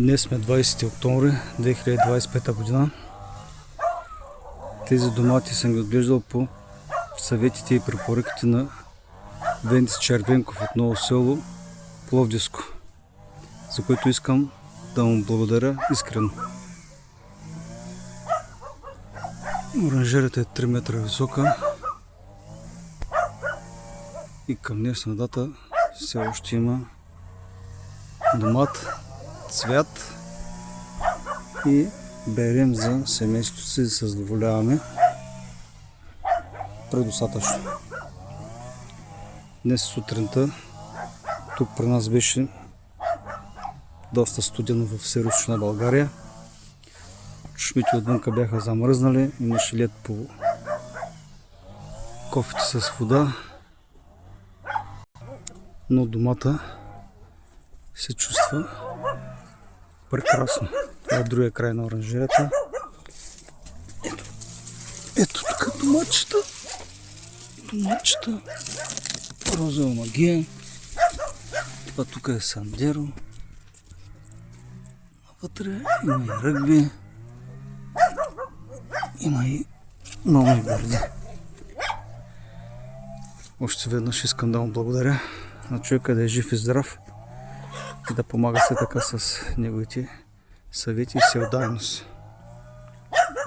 Днес сме 20 октомври 2025 година. Тези домати съм ги отглеждал по съветите и препоръките на Венци Червенков от Ново село Пловдивско, за което искам да му благодаря искрено. Оранжерията е 3 метра висока и към днешна дата все още има домат, цвят и берем за семейството си да се задоволяваме предостатъчно. Днес сутринта тук при нас беше доста студено в североизточна България. Шумите отвънка бяха замръзнали, имаше лед по кофите с вода, но домата се чувства прекрасно. Това е другия край на оранжерията. Ето тук доматчета. Розова магия. Това тук е сандеро. Вътре има и ръгби. Има и нови борди. Още веднъж искам да му благодаря на човека да е жив и здрав и да помага се така с неговите съвети и всеотдайност.